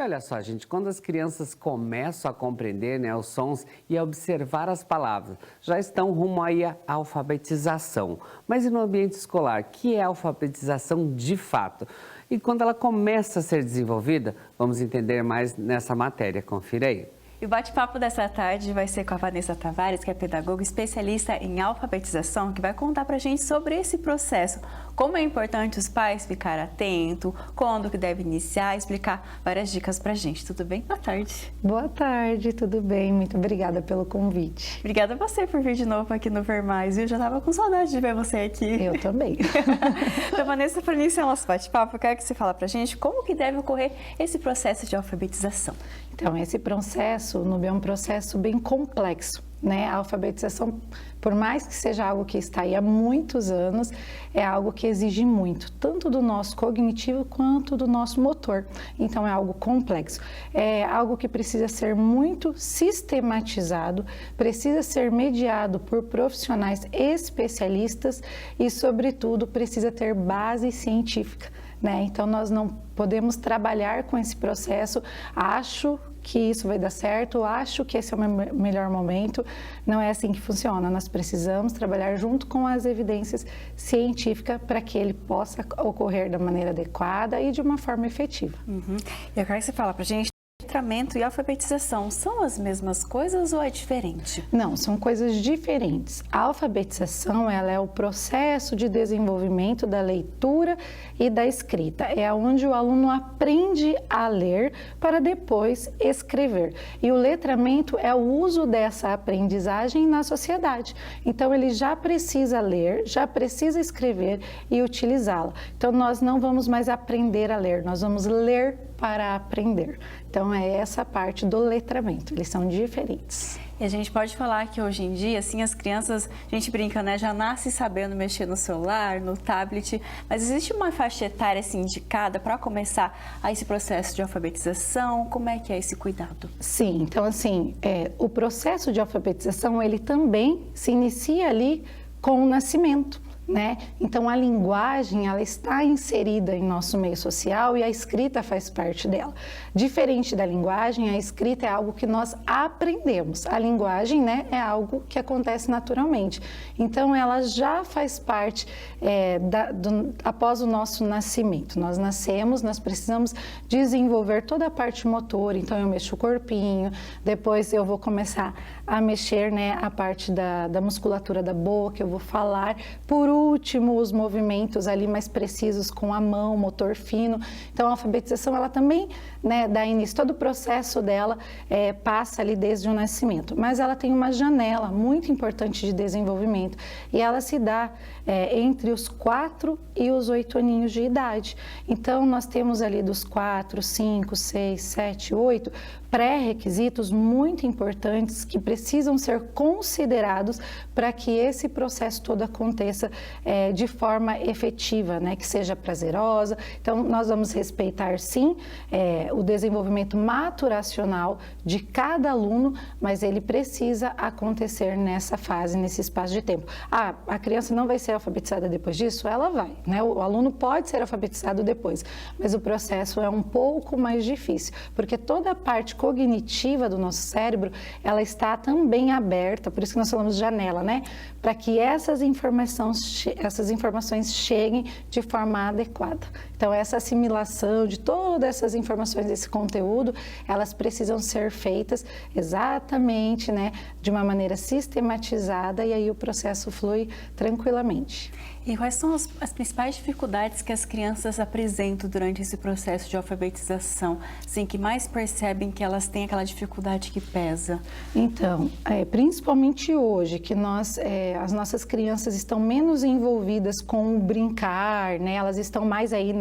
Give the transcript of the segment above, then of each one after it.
olha só, gente, quando as crianças começam a compreender, né, os sons e a observar as palavras, já estão rumo aí à alfabetização. Mas e no ambiente escolar, que é a alfabetização de fato? E quando ela começa a ser desenvolvida, vamos entender mais nessa matéria. Confira aí. E o bate-papo dessa tarde vai ser com a Vanessa Tavares, que é pedagoga especialista em alfabetização, que vai contar pra gente sobre esse processo. Como é importante os pais ficarem atentos, quando que deve iniciar, explicar várias dicas pra gente. Tudo bem? Boa tarde. Boa tarde, tudo bem? Muito obrigada pelo convite. Obrigada a você por vir de novo aqui no Ver Mais, viu? Já tava com saudade de ver você aqui. Eu também. Então, Vanessa, para iniciar nosso bate-papo, eu quero que você fale pra gente como que deve ocorrer esse processo de alfabetização. Então, esse processo, Nubia, é um processo bem complexo, né? A alfabetização, por mais que seja algo que está aí há muitos anos, é algo que exige muito, tanto do nosso cognitivo quanto do nosso motor. Então, é algo complexo. É algo que precisa ser muito sistematizado, precisa ser mediado por profissionais especialistas e, sobretudo, precisa ter base científica. Então, nós não podemos trabalhar com esse processo, acho que isso vai dar certo, acho que esse é o melhor momento. Não é assim que funciona. Nós precisamos trabalhar junto com as evidências científicas para que ele possa ocorrer da maneira adequada e de uma forma efetiva. E eu quero que você fale para a gente, letramento e alfabetização são as mesmas coisas ou é diferente? Não, são coisas diferentes. A alfabetização, ela é o processo de desenvolvimento da leitura e da escrita. É onde o aluno aprende a ler para depois escrever. E o letramento é o uso dessa aprendizagem na sociedade. Então, ele já precisa ler, já precisa escrever e utilizá-la. Então, nós não vamos mais aprender a ler, nós vamos ler para aprender. Então, é essa parte do letramento, eles são diferentes. E a gente pode falar que hoje em dia, assim, as crianças, a gente brinca, né, já nasce sabendo mexer no celular, no tablet, mas existe uma faixa etária, assim, indicada para começar esse processo de alfabetização? Como é que é esse cuidado? Sim, então, assim, o processo de alfabetização, ele também se inicia ali com o nascimento. Então, a linguagem, ela está inserida em nosso meio social e a escrita faz parte dela. Diferente da linguagem, a escrita é algo que nós aprendemos. A linguagem, é algo que acontece naturalmente. Então, ela já faz parte após o nosso nascimento. Nós nascemos, nós precisamos desenvolver toda a parte motora. Então, eu mexo o corpinho, depois eu vou começar a mexer a parte da musculatura da boca, eu vou falar. Por último, os movimentos ali mais precisos com a mão, motor fino. Então, a alfabetização, ela também dá início, todo o processo dela passa ali desde o nascimento. Mas ela tem uma janela muito importante de desenvolvimento e ela se dá entre os 4 e os 8 aninhos de idade. Então, nós temos ali dos 4, 5, 6, 7, 8 pré-requisitos muito importantes que precisam ser considerados para que esse processo todo aconteça de forma efetiva, que seja prazerosa. Então, nós vamos respeitar, sim, o desenvolvimento maturacional de cada aluno, mas ele precisa acontecer nessa fase, nesse espaço de tempo. A criança não vai ser alfabetizada depois disso? Ela vai, O aluno pode ser alfabetizado depois, mas o processo é um pouco mais difícil, porque toda a parte cognitiva do nosso cérebro, ela está também aberta, por isso que nós falamos janela, para que essas informações cheguem de forma adequada. Então, essa assimilação de todas essas informações desse conteúdo, elas precisam ser feitas exatamente, de uma maneira sistematizada e aí o processo flui tranquilamente. E quais são as principais dificuldades que as crianças apresentam durante esse processo de alfabetização? Assim, que mais percebem que elas têm aquela dificuldade que pesa? Então, principalmente hoje, que as nossas crianças estão menos envolvidas com o brincar, Elas estão mais aí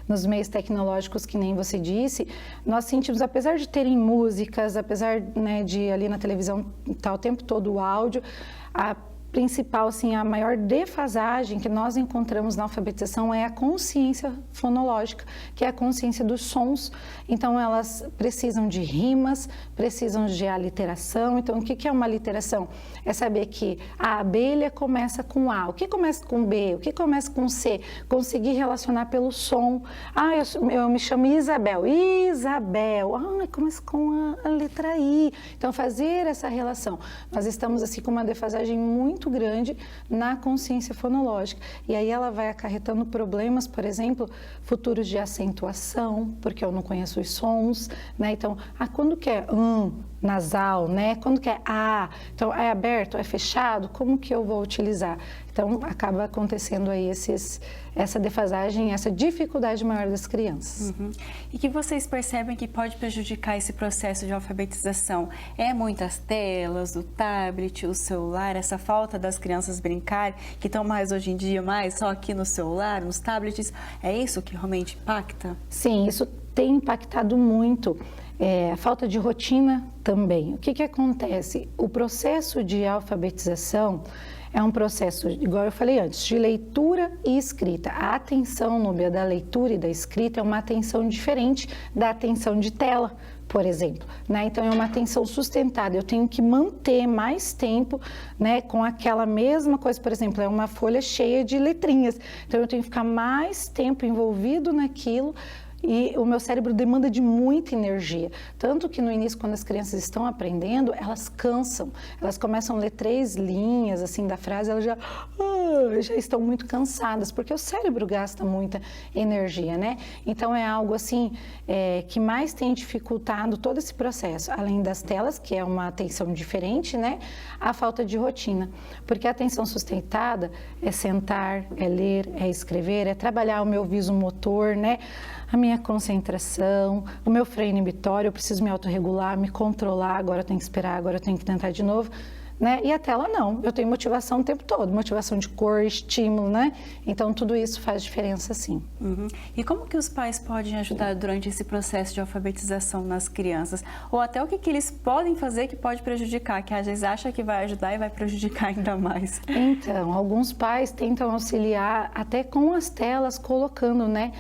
nos meios tecnológicos, que nem você disse. Nós sentimos, apesar de terem músicas, apesar de ali na televisão estar o tempo todo o áudio, principal, assim, a maior defasagem que nós encontramos na alfabetização é a consciência fonológica, que é a consciência dos sons. Então, elas precisam de rimas, precisam de aliteração. Então, o que é uma aliteração? É saber que a abelha começa com A, o que começa com B, o que começa com C, conseguir relacionar pelo som. Ah, eu me chamo Isabel, Isabel, começa com a letra I. Então, fazer essa relação. Nós estamos, assim, com uma defasagem muito grande na consciência fonológica. E aí ela vai acarretando problemas, por exemplo, futuros de acentuação, porque eu não conheço os sons, né? Então, quando que é nasal, né? Quando que é A? Então, é aberto, é fechado? Como que eu vou utilizar? Então, acaba acontecendo aí essa defasagem, essa dificuldade maior das crianças. E que vocês percebem que pode prejudicar esse processo de alfabetização? É muitas telas, o tablet, o celular, essa falta das crianças brincarem, que estão mais hoje em dia, mais só aqui no celular, nos tablets, é isso que realmente impacta? Sim, isso tem impactado muito. A falta de rotina também. O que acontece? O processo de alfabetização é um processo, igual eu falei antes, de leitura e escrita. A atenção, Núbia, da leitura e da escrita é uma atenção diferente da atenção de tela, por exemplo, né? Então, é uma atenção sustentada. Eu tenho que manter mais tempo, né, com aquela mesma coisa. Por exemplo, é uma folha cheia de letrinhas. Então, eu tenho que ficar mais tempo envolvido naquilo. E o meu cérebro demanda de muita energia. Tanto que no início, quando as crianças estão aprendendo, elas cansam. Elas começam a ler 3 linhas assim da frase, elas já estão muito cansadas, porque o cérebro gasta muita energia, né? Então, é algo assim que mais tem dificultado todo esse processo. Além das telas, que é uma atenção diferente, né? A falta de rotina. Porque a atenção sustentada é sentar, é ler, é escrever, é trabalhar o meu viso motor, né? A minha concentração, o meu freio inibitório, eu preciso me autorregular, me controlar, agora eu tenho que esperar, agora eu tenho que tentar de novo, né? E a tela não, eu tenho motivação o tempo todo, motivação de cor, estímulo, né? Então, tudo isso faz diferença, sim. E como que os pais podem ajudar durante esse processo de alfabetização nas crianças? Ou até o que eles podem fazer que pode prejudicar, que às vezes acha que vai ajudar e vai prejudicar ainda mais? Então, alguns pais tentam auxiliar até com as telas, colocando, né?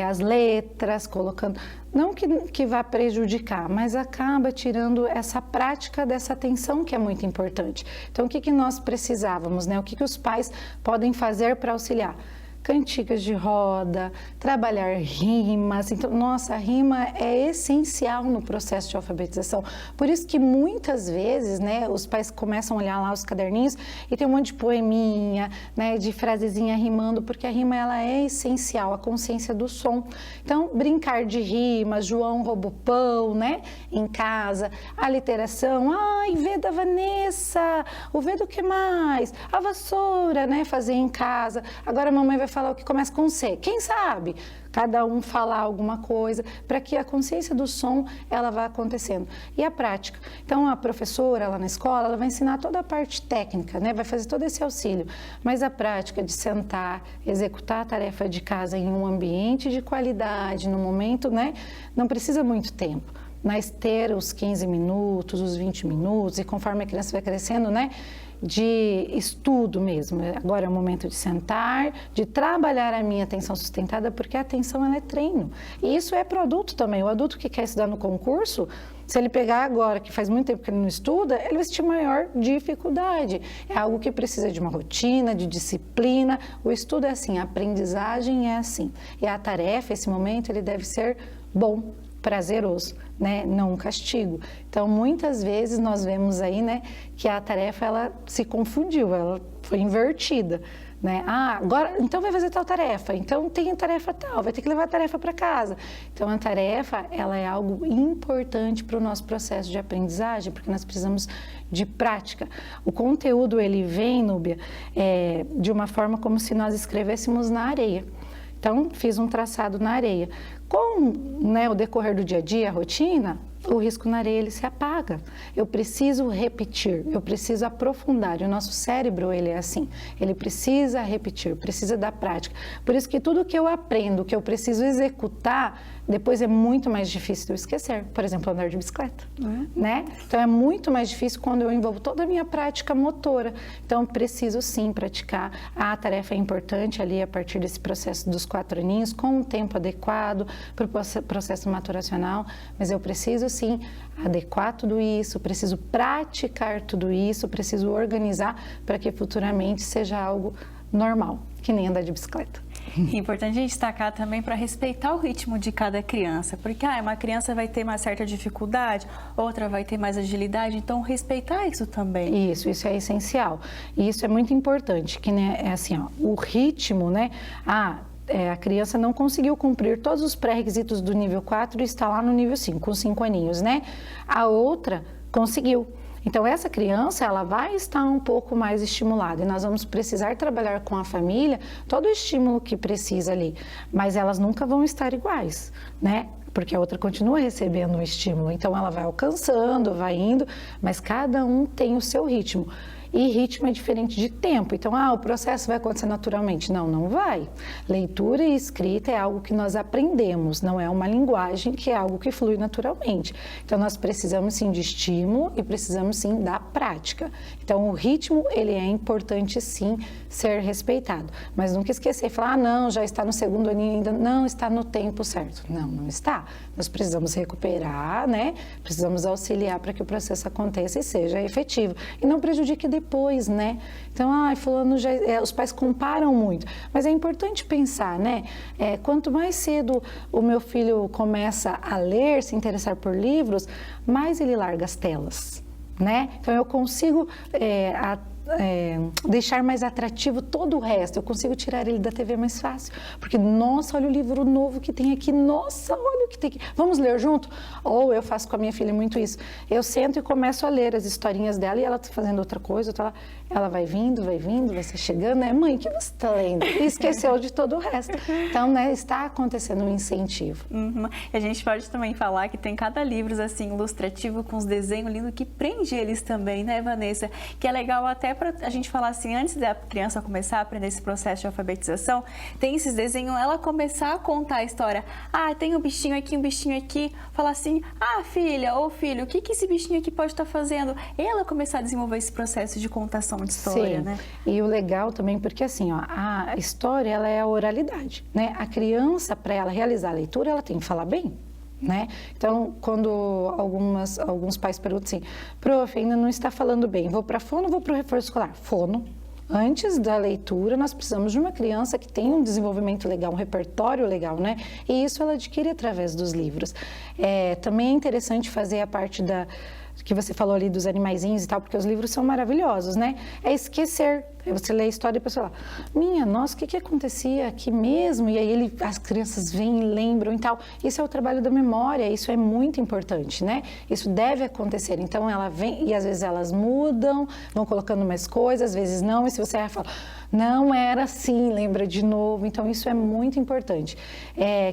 As letras, colocando, não que vá prejudicar, mas acaba tirando essa prática dessa atenção que é muito importante. Então, o que nós precisávamos, né? O que os pais podem fazer para auxiliar? Cantigas de roda, trabalhar rimas. Então, nossa, a rima é essencial no processo de alfabetização. Por isso que muitas vezes, né, os pais começam a olhar lá os caderninhos e tem um monte de poeminha, né, de frasezinha rimando, porque a rima ela é essencial, a consciência do som. Então, brincar de rima, João roubou pão, né, em casa, a literação, V da Vanessa, o V do que mais? A vassoura, né, fazer em casa. Agora a mamãe vai falar o que começa com C. Quem sabe? Cada um falar alguma coisa para que a consciência do som ela vá acontecendo. E a prática? Então, a professora lá na escola, ela vai ensinar toda a parte técnica, né? Vai fazer todo esse auxílio. Mas a prática de sentar, executar a tarefa de casa em um ambiente de qualidade, no momento, né? Não precisa muito tempo. Mas ter os 15 minutos, os 20 minutos, e conforme a criança vai crescendo, né? De estudo mesmo. Agora é o momento de sentar, de trabalhar a minha atenção sustentada, porque a atenção ela é treino. E isso é para o adulto também. O adulto que quer estudar no concurso, se ele pegar agora, que faz muito tempo que ele não estuda, ele vai sentir maior dificuldade. É algo que precisa de uma rotina, de disciplina. O estudo é assim, a aprendizagem é assim. E a tarefa, esse momento, ele deve ser bom, prazeroso, né? Não um castigo. Então, muitas vezes nós vemos aí, né, que a tarefa ela se confundiu, ela foi invertida, né? Agora, então vai fazer tal tarefa, então tem a tarefa tal, vai ter que levar a tarefa para casa. Então, a tarefa, ela é algo importante para o nosso processo de aprendizagem, porque nós precisamos de prática. O conteúdo, ele vem, Núbia, de uma forma como se nós escrevêssemos na areia. Então, fiz um traçado na areia. Com, né, o decorrer do dia a dia, a rotina, o risco na areia ele se apaga. Eu preciso repetir, eu preciso aprofundar. E o nosso cérebro, ele é assim, ele precisa repetir, precisa da prática. Por isso que tudo que eu aprendo, que eu preciso executar, depois é muito mais difícil de eu esquecer. Por exemplo, andar de bicicleta, né? Então é muito mais difícil quando eu envolvo toda a minha prática motora. Então eu preciso sim praticar. A tarefa é importante ali a partir desse processo dos 4 aninhos, com um tempo adequado para o processo maturacional, mas eu preciso sim adequar tudo isso, preciso praticar tudo isso, preciso organizar para que futuramente seja algo normal, que nem andar de bicicleta. É importante a gente destacar também para respeitar o ritmo de cada criança, porque uma criança vai ter uma certa dificuldade, outra vai ter mais agilidade, então respeitar isso também. Isso é essencial. E isso é muito importante, que né, é assim, ó, o ritmo, né? A criança não conseguiu cumprir todos os pré-requisitos do nível 4 e está lá no nível 5, com 5 aninhos, né? A outra conseguiu. Então, essa criança, ela vai estar um pouco mais estimulada e nós vamos precisar trabalhar com a família todo o estímulo que precisa ali, mas elas nunca vão estar iguais, né? Porque a outra continua recebendo o estímulo, então ela vai alcançando, vai indo, mas cada um tem o seu ritmo. E ritmo é diferente de tempo. Então, o processo vai acontecer naturalmente. Não, não vai. Leitura e escrita é algo que nós aprendemos, não é uma linguagem que é algo que flui naturalmente. Então, nós precisamos sim de estímulo e precisamos sim da prática. Então, o ritmo, ele é importante sim ser respeitado. Mas nunca esquecer, falar, não, já está no segundo aninho ainda, não está no tempo certo. Não, não está. Nós precisamos recuperar, né? Precisamos auxiliar para que o processo aconteça e seja efetivo. E não prejudique depois, né? Então, fulano já... os pais comparam muito. Mas é importante pensar, né? Quanto mais cedo o meu filho começa a ler, se interessar por livros, mais ele larga as telas, né? Então, eu consigo... deixar mais atrativo todo o resto, eu consigo tirar ele da TV mais fácil, porque, nossa, olha o livro novo que tem aqui, nossa, olha o que tem aqui, vamos ler junto? Ou eu faço com a minha filha muito isso, eu sento e começo a ler as historinhas dela e ela está fazendo outra coisa, ela vai vindo, vai se chegando, né? Mãe, o que você está lendo? E esqueceu de todo o resto. Então, né, está acontecendo um incentivo. A gente pode também falar que tem cada livro, assim, ilustrativo, com os desenhos lindos, que prende eles também, né, Vanessa? Que é legal até para a gente falar assim, antes da criança começar a aprender esse processo de alfabetização, tem esses desenhos, ela começar a contar a história. Tem um bichinho aqui, falar assim, filha ou filho, o que esse bichinho aqui pode estar fazendo? Ela começar a desenvolver esse processo de contação de história, né? E o legal também, porque assim, a história, ela é a oralidade, né? A criança, para ela realizar a leitura, ela tem que falar bem, né? Então, quando alguns pais perguntam assim, prof, ainda não está falando bem, vou para fono ou vou para o reforço escolar? Fono. Antes da leitura, nós precisamos de uma criança que tenha um desenvolvimento legal, um repertório legal, né? E isso ela adquire através dos livros. Também é interessante fazer a parte que você falou ali dos animaizinhos e tal, porque os livros são maravilhosos, né? É esquecer. Aí você lê a história e a pessoa fala, nossa, o que acontecia aqui mesmo? E aí as crianças vêm e lembram e tal. Isso é o trabalho da memória, isso é muito importante, né? Isso deve acontecer. Então, ela vem e às vezes elas mudam, vão colocando mais coisas, às vezes não. E se você fala, não era assim, lembra de novo. Então, isso é muito importante.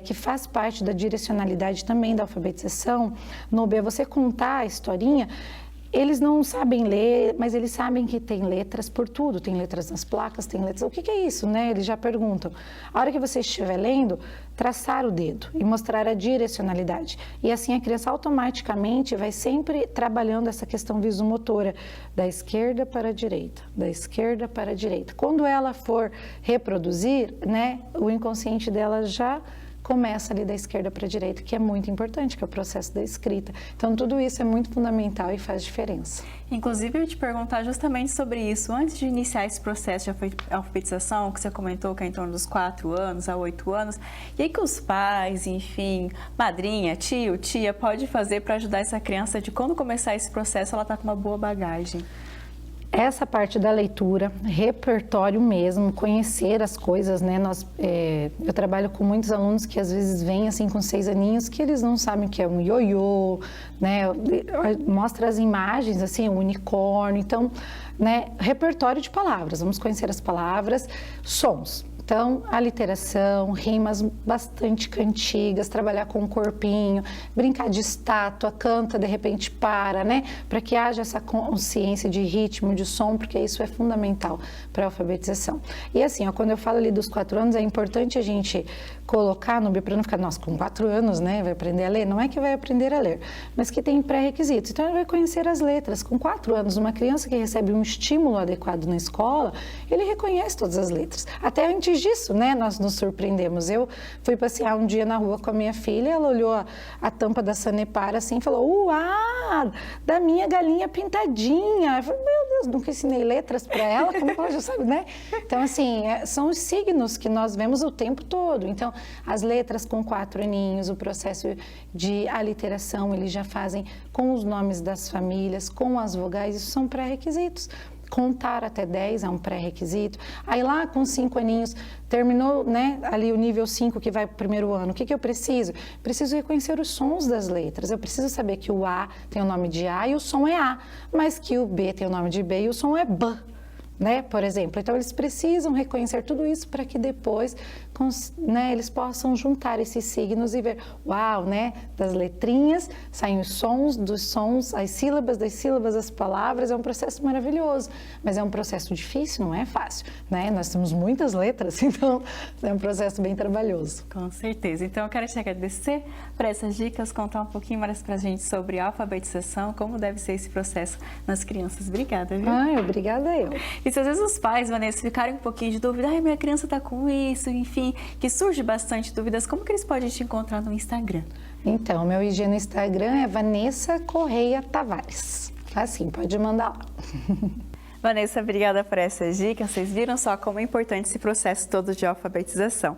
Que faz parte da direcionalidade também da alfabetização. No você contar a historinha, eles não sabem ler, mas eles sabem que tem letras por tudo. Tem letras nas placas, tem letras... O que é isso, né? Eles já perguntam. A hora que você estiver lendo, traçar o dedo e mostrar a direcionalidade. E assim a criança automaticamente vai sempre trabalhando essa questão visomotora, da esquerda para a direita, da esquerda para a direita. Quando ela for reproduzir, né, o inconsciente dela já começa ali da esquerda para a direita, que é muito importante, que é o processo da escrita. Então, tudo isso é muito fundamental e faz diferença. Inclusive, eu ia te perguntar justamente sobre isso. Antes de iniciar esse processo de alfabetização, que você comentou que é em torno dos 4 anos a 8 anos, e aí que os pais, enfim, madrinha, tio, tia, pode fazer para ajudar essa criança de quando começar esse processo, ela está com uma boa bagagem? Essa parte da leitura, repertório mesmo, conhecer as coisas, né? Eu trabalho com muitos alunos que às vezes vêm assim com 6 aninhos que eles não sabem o que é um ioiô, né? Mostra as imagens, assim, um unicórnio. Então, né? Repertório de palavras, vamos conhecer as palavras, sons. Então, a literação, rimas bastante cantigas, trabalhar com o corpinho, brincar de estátua, canta, de repente para, né? Para que haja essa consciência de ritmo, de som, porque isso é fundamental para a alfabetização. E assim, ó, quando eu falo ali dos 4 anos, é importante a gente colocar no para não ficar, nossa, com 4 anos, né, vai aprender a ler? Não é que vai aprender a ler, mas que tem pré-requisitos. Então, ele vai conhecer as letras. Com 4 anos, uma criança que recebe um estímulo adequado na escola, ele reconhece todas as letras. Até antes disso, né, nós nos surpreendemos. Eu fui passear um dia na rua com a minha filha, ela olhou a tampa da Sanepar assim e falou, uau, da minha galinha pintadinha. Eu falei, meu Deus, nunca ensinei letras para ela, como ela já sabe, né? Então, assim, são os signos que nós vemos o tempo todo. Então, as letras com 4 aninhos, o processo de aliteração, eles já fazem com os nomes das famílias, com as vogais, isso são pré-requisitos. Contar até 10 é um pré-requisito. Aí lá com 5 aninhos, terminou, né, ali o nível 5 que vai para o primeiro ano. O que eu preciso? Preciso reconhecer os sons das letras. Eu preciso saber que o A tem o nome de A e o som é A, mas que o B tem o nome de B e o som é B. Né, por exemplo. Então, eles precisam reconhecer tudo isso para que depois, né, eles possam juntar esses signos e ver, uau, né, das letrinhas saem os sons, dos sons, as sílabas, das sílabas, as palavras. É um processo maravilhoso, mas é um processo difícil, não é fácil, né? Nós temos muitas letras, então é um processo bem trabalhoso. Com certeza. Então, eu quero te agradecer por essas dicas, contar um pouquinho mais para a gente sobre a alfabetização, como deve ser esse processo nas crianças. Obrigada, viu? Obrigada eu. E se às vezes os pais, Vanessa, ficarem um pouquinho de dúvida, ai, minha criança está com isso, enfim, que surge bastante dúvidas, como que eles podem te encontrar no Instagram? Então, meu IG no Instagram é Vanessa Correia Tavares. Assim, pode mandar lá. Vanessa, obrigada por essas dicas. Vocês viram só como é importante esse processo todo de alfabetização.